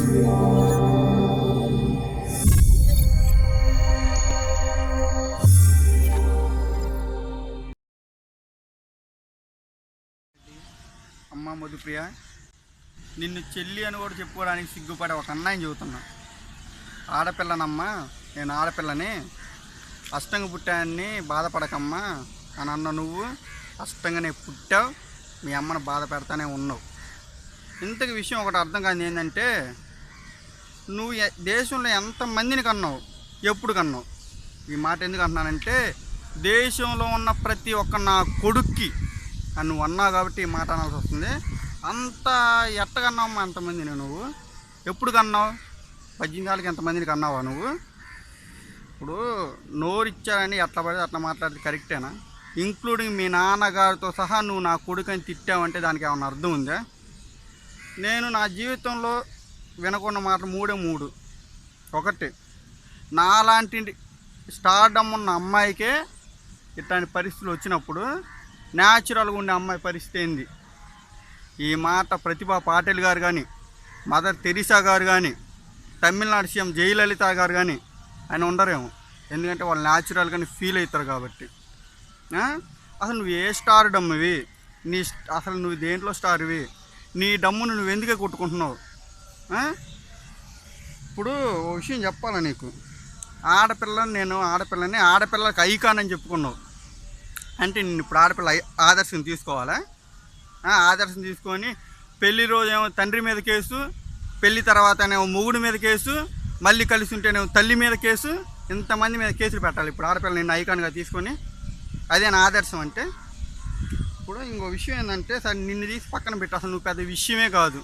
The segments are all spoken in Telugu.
అమ్మ మధుప్రియ, నిన్ను చెల్లి అని కూడా చెప్పుకోవడానికి సిగ్గుపడే ఒక అన్నయ్యని చెబుతున్నా. ఆడపిల్లనమ్మా, నేను ఆడపిల్లని, అష్టంగా పుట్టాన్ని బాధపడకమ్మా అని అన్న నువ్వు అష్టంగానే పుట్టావు, మీ అమ్మను బాధ పెడతానే ఉన్నావు. ఇంతకు విషయం ఒకటి అర్థం కాదు ఏంటంటే, నువ్వు దేశంలో ఎంతమందిని కన్నావు, ఎప్పుడు కన్నావు? ఈ మాట ఎందుకు అంటున్నానంటే, దేశంలో ఉన్న ప్రతి ఒక్క నా కొడుక్కి అని నువ్వు అన్నావు కాబట్టి ఈ మాట అనాల్సి వస్తుంది. అంత ఎట్టగన్నావమ్మా అంతమందిని? నువ్వు ఎప్పుడు కన్నావు? 18 ఏళ్ళకి ఎంతమందిని కన్నావా నువ్వు? ఇప్పుడు నోరిచ్చారని ఎట్లా పడితే అట్లా మాట్లాడితే కరెక్టేనా? ఇంక్లూడింగ్ మీ నాన్నగారితో సహా నువ్వు నా కొడుకుని తిట్టావంటే దానికి ఏమన్నా అర్థం ఉందా? నేను నా జీవితంలో వినకున్న మాటలు మూడు. ఒకటి, నాలాంటి స్టార్డమ్ ఉన్న అమ్మాయికే ఇట్లాంటి పరిస్థితులు వచ్చినప్పుడు న్యాచురల్గా ఉండే అమ్మాయి పరిస్థితి ఏంది? ఈ మాట ప్రతిభా పాటిల్ గారు కానీ, మదర్ తెరీసా గారు కానీ, తమిళనాడు సీఎం జయలలిత గారు కానీ ఆయన ఉండరేమో. ఎందుకంటే వాళ్ళు న్యాచురల్గానే ఫీల్ అవుతారు కాబట్టి. అసలు నువ్వు ఏ స్టార్ డమ్మువి? అసలు నువ్వు దేంట్లో స్టార్వి? నీ డమ్మును నువ్వు ఎందుకే కొట్టుకుంటున్నావు? ఇప్పుడు ఓ విషయం చెప్పాలా నీకు. నేను ఆడపిల్లకి ఐకాన్ అని చెప్పుకున్నావు అంటే నేను ఇప్పుడు ఆడపిల్ల ఆదర్శం తీసుకోవాలా? ఆదర్శం తీసుకొని పెళ్లి రోజేమో తండ్రి మీద కేసు, పెళ్లి తర్వాతనేమో మొగుడు మీద కేసు, మళ్ళీ కలిసి ఉంటేనేమో తల్లి మీద కేసు, ఇంతమంది మీద కేసులు పెట్టాలి ఇప్పుడు ఆడపిల్ల నిన్ను ఐకాన్గా తీసుకొని? అదే నా ఆదర్శం అంటే? ఇప్పుడు ఇంకో విషయం ఏంటంటే, సరే నిన్ను తీసి పక్కన పెట్టు, అసలు నువ్వు పెద్ద విషయమే కాదు.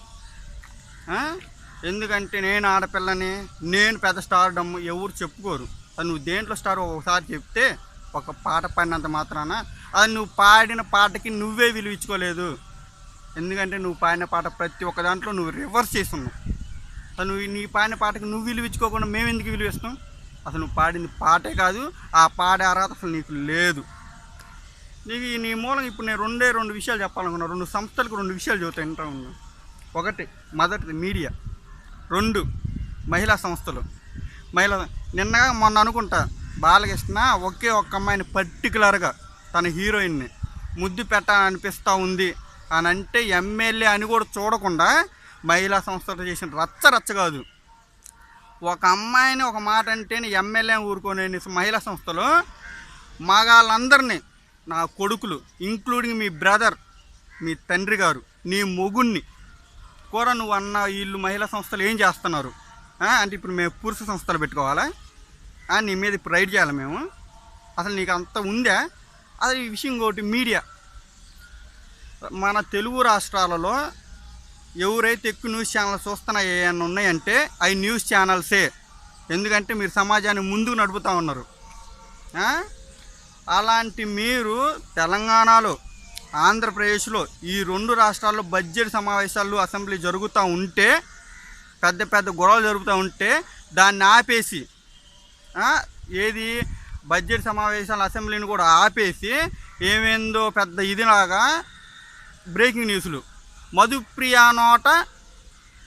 ఎందుకంటే నేను ఆడపిల్లని, నేను పెద్ద స్టార్ డమ్ము ఎవరు చెప్పుకోరు. అది నువ్వు దేంట్లో స్టార్ ఒకసారి చెప్తే ఒక పాట పాడినంత మాత్రాన అది నువ్వు పాడిన పాటకి నువ్వే విలువించుకోలేదు. ఎందుకంటే నువ్వు పాడిన పాట ప్రతి ఒక్క దాంట్లో నువ్వు రివర్స్ చేస్తున్నావు. అసలు నువ్వు నీ పాడిన పాటకి నువ్వు విలువించుకోకుండా మేము ఎందుకు విలువిస్తాం? అసలు నువ్వు పాడింది పాటే కాదు, ఆ పాడే అర్హత అసలు నీకు లేదు. నీకు నీ మూలంగా ఇప్పుడు నేను రెండు విషయాలు చెప్పాలనుకున్నా. 2 సంస్థలకు 2 విషయాలు చెబుతాను, వింటా ఉన్నా. ఒకటి మొదటిది మీడియా, 2 మహిళా సంస్థలు. నిన్నగా మొన్న అనుకుంటా బాలకృష్ణ ఒకే ఒక్క అమ్మాయిని పర్టికులర్గా తన హీరోయిన్ని ముద్దు పెట్టాలనిపిస్తూ ఉంది అని అంటే ఎమ్మెల్యే అని కూడా చూడకుండా మహిళా సంస్థలు చేసిన రచ్చ కాదు. ఒక అమ్మాయిని ఒక మాట అంటేనే ఎమ్మెల్యే ఊరుకునే మహిళా సంస్థలు మగాళ్ళందరినీ, నా కొడుకులు ఇంక్లూడింగ్ మీ బ్రదర్, మీ తండ్రి గారు, నీ మొగుణ్ణి కూడా నువ్వు అన్న వీళ్ళు మహిళా సంస్థలు ఏం చేస్తున్నారు అంటే ఇప్పుడు మేము పురుష సంస్థలు పెట్టుకోవాలా? నీ మీద ఇప్పుడు రైడ్ చేయాలి మేము? అసలు నీకు అంత ఉందా? అది ఈ విషయం. ఇంకోటి మీడియా, మన తెలుగు రాష్ట్రాలలో ఎవరైతే ఎక్కువ న్యూస్ ఛానల్స్ చూస్తున్నాయి ఏమన్నా ఉన్నాయంటే అవి న్యూస్ ఛానల్సే. ఎందుకంటే మీరు సమాజాన్ని ముందుకు నడుపుతూ ఉన్నారు. అలాంటి మీరు తెలంగాణలో, ఆంధ్రప్రదేశ్లో ఈ 2 రాష్ట్రాల్లో బడ్జెట్ సమావేశాలు అసెంబ్లీ జరుగుతూ ఉంటే, పెద్ద గొడవలు జరుగుతూ ఉంటే దాన్ని ఆపేసి, ఏది బడ్జెట్ సమావేశాల అసెంబ్లీని కూడా ఆపేసి ఏమేందో పెద్ద ఇదిలాగా బ్రేకింగ్ న్యూస్లు, మధుప్రియ నోట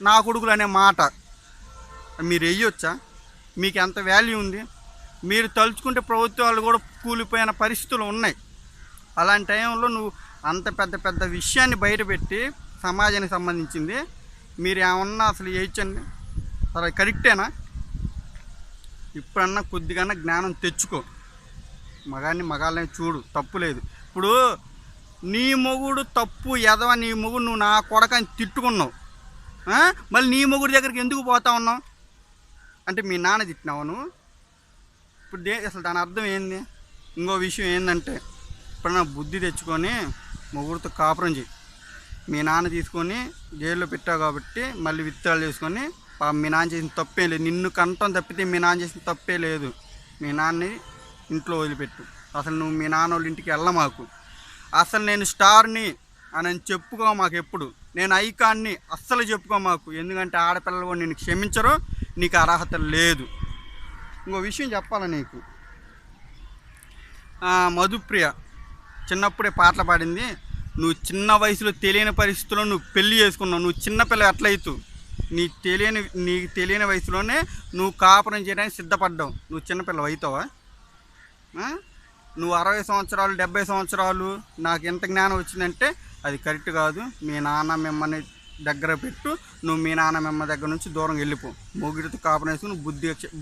నా కొడుకులు అనే మాట మీరు వేయొచ్చా? మీకు ఎంత వాల్యూ ఉంది? మీరు తలుచుకుంటే ప్రభుత్వాలు కూడా కూలిపోయిన పరిస్థితులు ఉన్నాయి. అలాంటి టైంలో నువ్వు అంత పెద్ద విషయాన్ని బయటపెట్టి సమాజానికి సంబంధించింది మీరు ఏమన్నా అసలు వేయచ్చండి? అసలు కరెక్టేనా? ఇప్పుడన్నా కొద్దిగా జ్ఞానం తెచ్చుకో. మగాళ్ళని చూడు, తప్పు లేదు. ఇప్పుడు నీ మొగుడు తప్పు ఎదవ, నీ మొగుడు నువ్వు నా కొడకని తిట్టుకున్నావు, మళ్ళీ నీ మొగుడు దగ్గరికి ఎందుకు పోతా ఉన్నావు? అంటే మీ నాన్న తిట్టినావు నువ్వు? ఇప్పుడు అసలు దాని అర్థం ఏంది? ఇంకో విషయం ఏంటంటే, ఇప్పుడు నా బుద్ధి తెచ్చుకొని మొగుడితో కాపురం చేయి. మీ నాన్న తీసుకొని జైల్లో పెట్టావు కాబట్టి మళ్ళీ విత్డ్రాల్ చేసుకొని, మీ నాన్న చేసిన తప్పే లేదు, నిన్ను కంటం తప్పితే మీ నాన్న చేసిన తప్పే లేదు. మీ నాన్నని ఇంట్లో వదిలిపెట్టు. అసలు నువ్వు మీ నాన్న వాళ్ళ ఇంటికి వెళ్ళమాకు. అసలు నేను స్టార్ని అని చెప్పుకో మాకు. ఎప్పుడు నేను ఐకాన్ని అస్సలు చెప్పుకో మాకు. ఎందుకంటే ఆడపిల్లలు కూడా నేను క్షమించరు, నీకు అర్హత లేదు. ఇంకో విషయం చెప్పాలి నీకు. మధుప్రియ చిన్నప్పుడే పాటలు పాడింది. నువ్వు చిన్న వయసులో తెలియని పరిస్థితుల్లో నువ్వు పెళ్లి చేసుకున్నావు. నువ్వు చిన్నపిల్ల ఎట్లయితు? నీకు తెలియని వయసులోనే నువ్వు కాపురం చేయడానికి సిద్ధపడ్డావు. నువ్వు చిన్నపిల్లవు అవుతావా? నువ్వు 60 సంవత్సరాలు 70 సంవత్సరాలు నాకు ఎంత జ్ఞానం వచ్చిందంటే అది కరెక్ట్ కాదు. మీ నాన్న మిమ్మల్ని దగ్గర పెట్టు, నువ్వు మీ నాన్న మిమ్మ దగ్గర నుంచి దూరం వెళ్ళిపో. మొగుడితో కాపురం వేసుకుని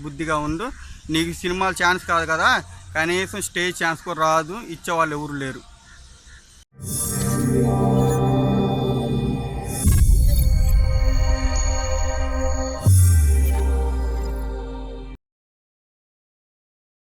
బుద్ధిగా ఉండు. నీకు సినిమాలు ఛాన్స్ కాదు కదా, కనీసం స్టేజ్ ఛాన్స్ కూడా రాదు, ఇచ్చేవాళ్ళు ఎవరు లేరు.